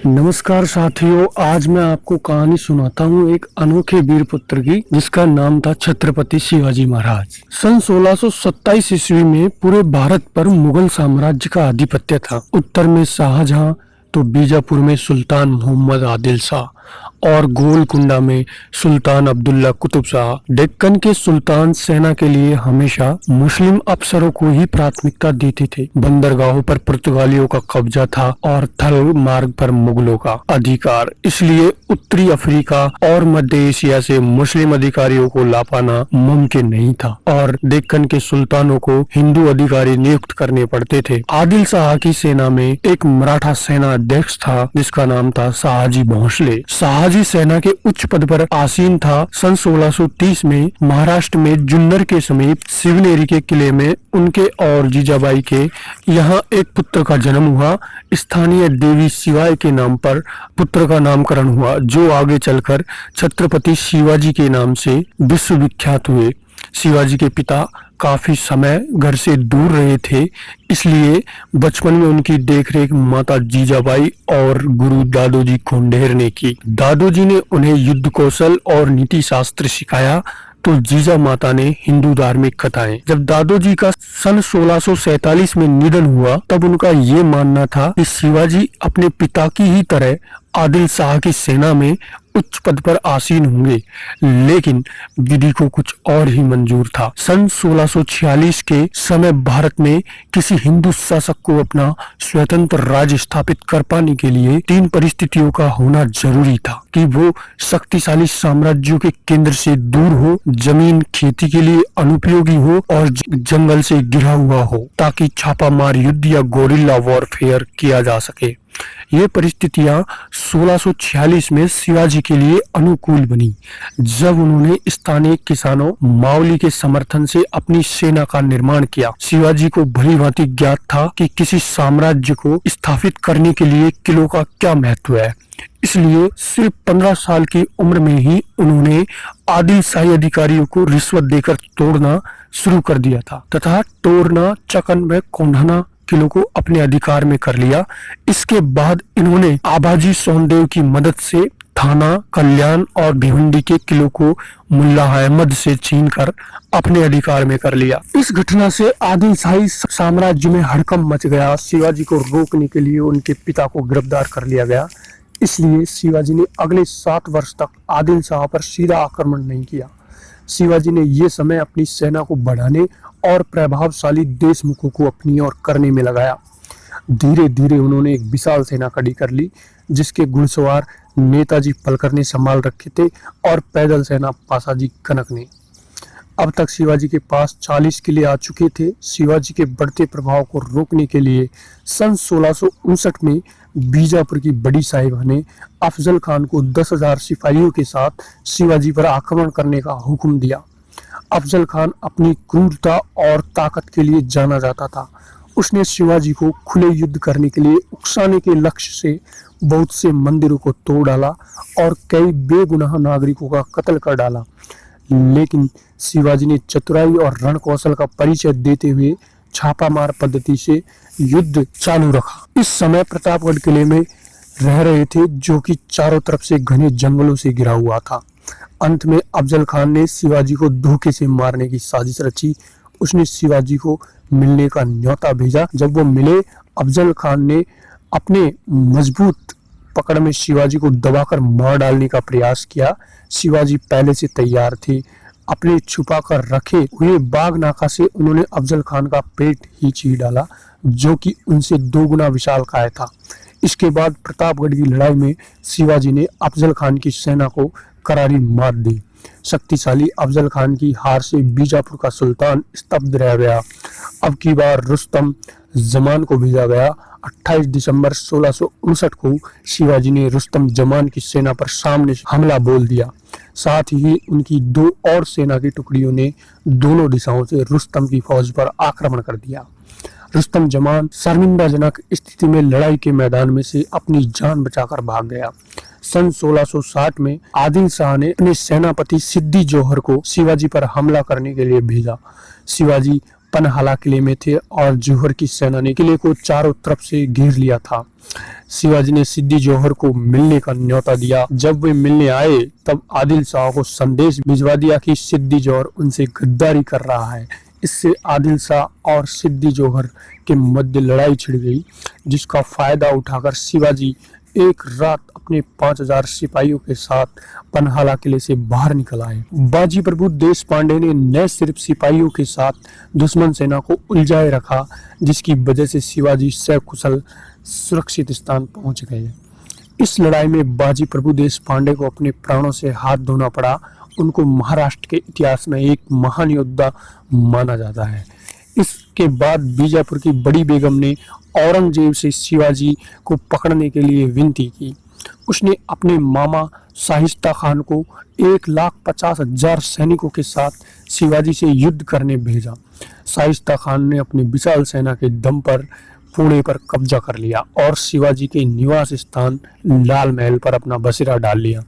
नमस्कार साथियों, आज मैं आपको कहानी सुनाता हूँ एक अनोखे वीर पुत्र की, जिसका नाम था छत्रपति शिवाजी महाराज। सन 1627 ईस्वी में पूरे भारत पर मुगल साम्राज्य का आधिपत्य था। उत्तर में शाहजहां तो बीजापुर में सुल्तान मोहम्मद आदिल शाह और गोलकुंडा में सुल्तान अब्दुल्ला कुतुब शाह। डेक्कन के सुल्तान सेना के लिए हमेशा मुस्लिम अफसरों को ही प्राथमिकता देते थे। बंदरगाहों पर पुर्तगालियों का कब्जा था और थल मार्ग पर मुगलों का अधिकार। इसलिए उत्तरी अफ्रीका और मध्य एशिया से मुस्लिम अधिकारियों को ला पाना मुमकिन नहीं था और डेक्कन के सुल्तानों को हिंदू अधिकारी नियुक्त करने पड़ते थे। आदिल शाह की सेना में एक मराठा सेना अध्यक्ष था जिसका नाम था शाहजी भोंसले। शाहजी सेना के उच्च पद पर आसीन था। सन 1630 में महाराष्ट्र में जुन्नर के समीप शिवनेरी के किले में उनके और जीजाबाई के यहाँ एक पुत्र का जन्म हुआ। स्थानीय देवी शिवाय के नाम पर पुत्र का नामकरण हुआ, जो आगे चलकर छत्रपति शिवाजी के नाम से विश्वविख्यात हुए। शिवाजी के पिता काफी समय घर से दूर रहे थे, इसलिए बचपन में उनकी देखरेख माता जीजाबाई और गुरु दादोजी खोंडेर ने की। दादोजी ने उन्हें युद्ध कौशल और नीति शास्त्र सिखाया तो जीजा माता ने हिंदू धार्मिक कथाएं। जब दादोजी का सन 1647 में निधन हुआ, तब उनका ये मानना था कि शिवाजी अपने पिता की ही तरह आदिल शाह की सेना में उच्च पद पर आसीन होंगे, लेकिन विधि को कुछ और ही मंजूर था। सन 1646 के समय भारत में किसी हिंदू शासक को अपना स्वतंत्र राज्य स्थापित कर पाने के लिए 3 परिस्थितियों का होना जरूरी था कि वो शक्तिशाली साम्राज्यों के केंद्र से दूर हो, जमीन खेती के लिए अनुपयोगी हो और जंगल से घिरा हुआ हो, ताकि छापामार युद्ध या गोरिल्ला वॉरफेयर किया जा सके। ये परिस्थितियां 1646 में शिवाजी के लिए अनुकूल बनी, जब उन्होंने स्थानीय किसानों मावली के समर्थन से अपनी सेना का निर्माण किया। शिवाजी को भलीभांति ज्ञात था कि किसी साम्राज्य को स्थापित करने के लिए किलों का क्या महत्व है, इसलिए सिर्फ 15 साल की उम्र में ही उन्होंने आदिल शाही अधिकारियों को रिश्वत देकर तोड़ना शुरू कर दिया था तथा टोरना, चकन व कोंढाना किलों को अपने अधिकार में कर लिया। इसके बाद इन्होंने आबाजी सोनदेव की मदद से थाना, कल्याण और भिवंडी के किलों को मुल्ला अहमद से छीनकर अपने अधिकार में कर लिया। इस घटना से आदिल शाही साम्राज्य में हड़कंप मच गया। शिवाजी को रोकने के लिए उनके पिता को गिरफ्तार कर लिया गया। इसलिए शिवाजी ने अगले 7 वर्ष तक आदिल शाह पर सीधा आक्रमण नहीं किया। शिवाजी ने ये समय अपनी सेना को बढ़ाने और प्रभावशाली देशमुखों को अपनी ओर करने में लगाया। धीरे धीरे उन्होंने एक विशाल सेना खड़ी कर ली, जिसके घुड़सवार नेताजी पलकर ने संभाल रखे थे और पैदल सेना पासाजी कनक ने। अब तक शिवाजी के पास 40 किले आ चुके थे। शिवाजी के बढ़ते प्रभाव को रोकने के लिए सन 1659 में बीजापुर की बड़ी साहिबा ने अफजल खान को 10,000 सिपाहियों के साथ शिवाजी पर आक्रमण करने का हुक्म दिया। अफजल खान अपनी क्रूरता और ताकत के लिए जाना जाता था। उसने शिवाजी को खुले युद्ध करने के लिए उकसाने के लक्ष्य से बहुत से मंदिरों को तोड़ डाला और कई बेगुनाह नागरिकों का कत्ल कर डाला, लेकिन शिवाजी ने चतुराई और रण कौशल का परिचय देते हुए छापामार पद्धति से युद्ध चालू रखा। इस समय प्रतापगढ़ किले में रह रहे थे, जो कि चारों तरफ से घने जंगलों से घिरा हुआ था। अंत में अफजल खान ने शिवाजी को धोखे से मारने की साजिश रची। उसने शिवाजी को मिलने का न्योता भेजा। जब वो मिले, अफजल खान ने अपने मजबूत पकड़ में शिवाजी को दबाकर मार डालने का प्रयास किया। शिवाजी पहले से तैयार थे। अपने छुपा कर रखे हुए बाग नाका से उन्होंने अफजल खान का पेट ही चीर डाला, जो कि उनसे 2 गुना विशालकाय था। इसके बाद प्रतापगढ़ की लड़ाई में शिवाजी ने अफजल खान की सेना को करारी मात दी। शक्तिशाली अफजल खान की हार से बीजापुर का सुल्तान स्तब्ध रह गया। अब की बार रुस्तम जमान को भेजा गया। 28 दिसंबर 1659 को शिवाजी ने रुस्तम जमान की सेना पर सामने हमला बोल दिया। साथ ही उनकी 2 और सेना की टुकड़ियों ने दोनों दिशाओं से रुस्तम की फौज पर आक्रमण कर दिया। रुस्तम जमान शर्मिंदाजनक स्थिति में लड़ाई के मैदान में से अपनी जान बचाकर भाग गया। सन 1660 में आदिल शाह ने अपने सेनापति सिद्दी जोहर को शिवाजी पर हमला करने के लिए भेजा। शिवाजी पन्हाला किले में थे और जौहर की सेना ने किले को चारों तरफ से घेर लिया था। शिवाजी ने सिद्दी जौहर को मिलने का न्योता दिया। जब वे मिलने आए तब आदिल शाह को संदेश भिजवा दिया कि सिद्दी जौहर उनसे गद्दारी कर रहा है। इससे आदिल शाह और सिद्दी जौहर के मध्य लड़ाई छिड़ गई, जिसका फायदा उठाकर शिवाजी एक रात अपने 5000 सिपाहियों के साथ पन्हाला किले से बाहर निकल आए। बाजी प्रभु देश पांडे ने न सिर्फ सिपाहियों के साथ दुश्मन सेना को उलझाए रखा, जिसकी वजह से शिवाजी सकुशल सुरक्षित स्थान पहुंच गए। इस लड़ाई में बाजी प्रभु देश पांडे को अपने प्राणों से हाथ धोना पड़ा। उनको महाराष्ट्र के इतिहास में एक महान योद्धा माना जाता है। इसके बाद बीजापुर की बड़ी बेगम ने औरंगजेब से शिवाजी को पकड़ने के लिए विनती की। उसने अपने मामा शाहिस्ता खान को 1,50,000 सैनिकों के साथ शिवाजी से युद्ध करने भेजा। शाहिस्ता खान ने अपनी विशाल सेना के दम पर पुणे पर कब्जा कर लिया और शिवाजी के निवास स्थान लाल महल पर अपना बसेरा डाल लिया।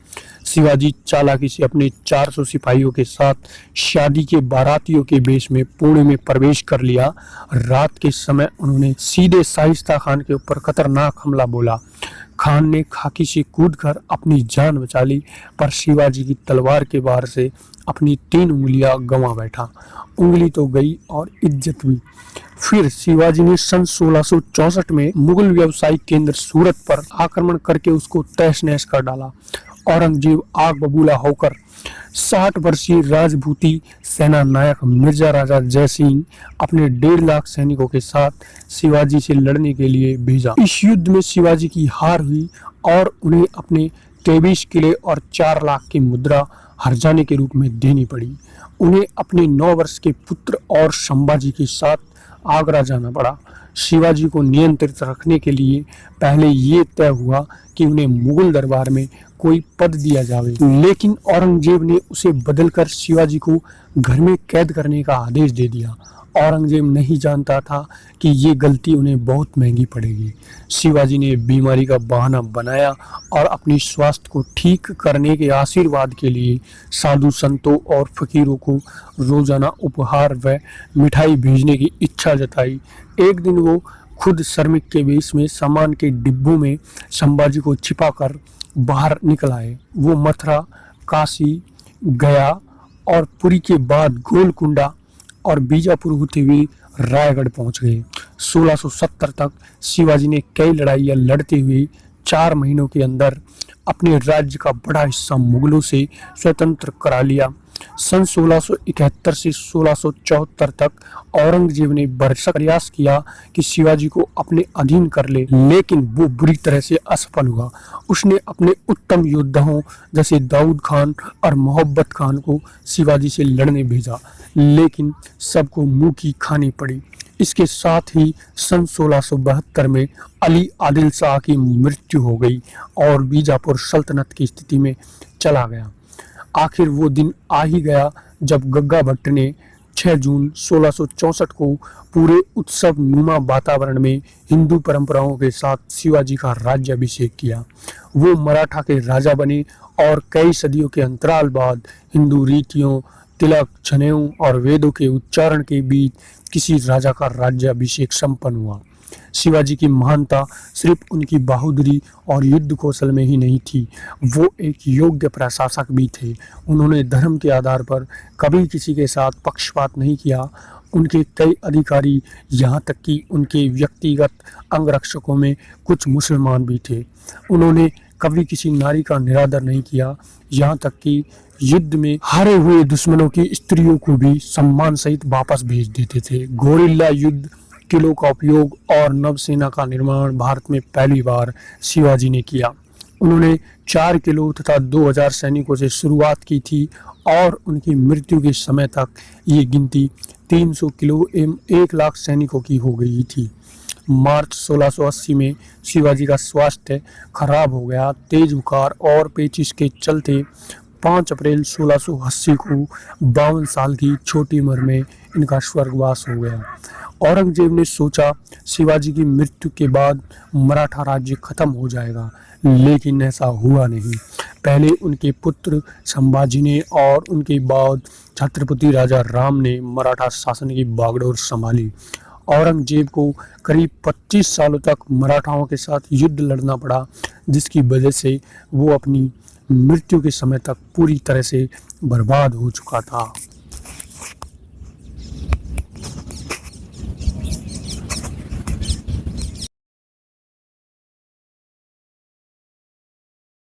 शिवाजी चालाकी से अपने 400 सिपाहियों के साथ शादी के बारातियों के वेश में पुणे में प्रवेश कर लिया। रात के समय उन्होंने सीधे शाहिस्ता खान के ऊपर खतरनाक हमला बोला। खान ने खाकी से कूदकर अपनी जान बचा ली, पर शिवाजी की तलवार के वार से अपनी 3 उंगलियां गंवा बैठा। उंगली तो गई और इज्जत भी। फिर शिवाजी ने सन 1664 में मुगल व्यावसायिक केंद्र सूरत पर आक्रमण करके उसको तहस नहस कर डाला। औरंगजेब आग बबूला होकर 60 वर्षीय राजपूती सेना नायक मिर्जा राजा जयसिंह अपने 1.5 लाख सैनिकों के साथ शिवाजी से लड़ने के लिए भेजा। इस युद्ध में शिवाजी की हार हुई और उन्हें अपने 23 किले और 4 लाख की मुद्रा हर्जाने के रूप में देनी पड़ी। उन्हें अपने 9 वर्ष के पुत्र और संभाजी के साथ आगरा जाना पड़ा। शिवाजी को नियंत्रित रखने के लिए पहले ये तय हुआ कि उन्हें मुगल दरबार में कोई पद दिया जावे, लेकिन औरंगजेब ने उसे बदलकर शिवाजी को घर में कैद करने का आदेश दे दिया। औरंगजेब नहीं जानता था कि ये गलती उन्हें बहुत महंगी पड़ेगी। शिवाजी ने बीमारी का बहाना बनाया और अपनी स्वास्थ्य को ठीक करने के आशीर्वाद के लिए साधु संतों और फकीरों को रोजाना उपहार व मिठाई भेजने की इच्छा जताई। एक दिन वो खुद श्रमिक के वेश में सामान के डिब्बों में संभाजी को छिपाकर बाहर निकल आए। वो मथुरा, काशी, गया और पुरी के बाद गोलकुंडा और बीजापुर होते हुए रायगढ़ पहुंच गए। 1670 तक शिवाजी ने कई लड़ाइयां लड़ते हुए 4 महीनों के अंदर अपने राज्य का बड़ा हिस्सा मुगलों से स्वतंत्र करा लिया। सन 1671 से 1674 तक औरंगजेब ने भरसक प्रयास किया कि शिवाजी को अपने अधीन कर ले, लेकिन वो बुरी तरह से असफल हुआ। उसने अपने उत्तम योद्धाओं जैसे दाऊद खान और मोहब्बत खान को शिवाजी से लड़ने भेजा, लेकिन सबको मुंह की खानी पड़ी। इसके साथ ही सन 1672 में अली आदिल शाह की मृत्यु हो गई और बीजापुर सल्तनत की स्थिति में चला गया। आखिर वो दिन आ ही गया जब गग्गा भट्ट ने 6 जून 1664 को पूरे उत्सव नुमा वातावरण में हिंदू परंपराओं के साथ शिवाजी का राज्याभिषेक किया। वो मराठा के राजा बने और कई सदियों के अंतराल बाद हिंदू रीतियों, तिलक, जनेऊ और वेदों के उच्चारण के बीच किसी राजा का राज्याभिषेक संपन्न हुआ। शिवाजी की महानता सिर्फ उनकी बहादुरी और युद्ध कौशल में ही नहीं थी, वो एक योग्य प्रशासक भी थे। उन्होंने धर्म के आधार पर कभी किसी के साथ पक्षपात नहीं किया। उनके कई अधिकारी, यहाँ तक कि उनके व्यक्तिगत अंगरक्षकों में कुछ मुसलमान भी थे। उन्होंने कभी किसी नारी का निरादर नहीं किया, यहाँ तक कि युद्ध में हारे हुए दुश्मनों की स्त्रियों को भी सम्मान सहित वापस भेज देते थे। गोरिल्ला युद्ध, किलों का उपयोग और नवसेना का निर्माण भारत में पहली बार शिवाजी ने किया। उन्होंने 4 किलो तथा 2000 सैनिकों से शुरुआत की थी और उनकी मृत्यु के समय तक ये गिनती 300 किलो एवं 1 लाख सैनिकों की हो गई थी। मार्च 1680 में शिवाजी का स्वास्थ्य खराब हो गया। तेज बुखार और पेचिश के चलते 5 अप्रैल 1680 को 52 साल की छोटी उम्र में इनका स्वर्गवास हो गया। औरंगजेब ने सोचा शिवाजी की मृत्यु के बाद मराठा राज्य खत्म हो जाएगा, लेकिन ऐसा हुआ नहीं। पहले उनके पुत्र संभाजी ने और उनके बाद छत्रपति राजा राम ने मराठा शासन की बागडोर संभाली। औरंगजेब को करीब 25 सालों तक मराठाओं के साथ युद्ध लड़ना पड़ा, जिसकी वजह से वो अपनी मृत्यु के समय तक पूरी तरह से बर्बाद हो चुका था।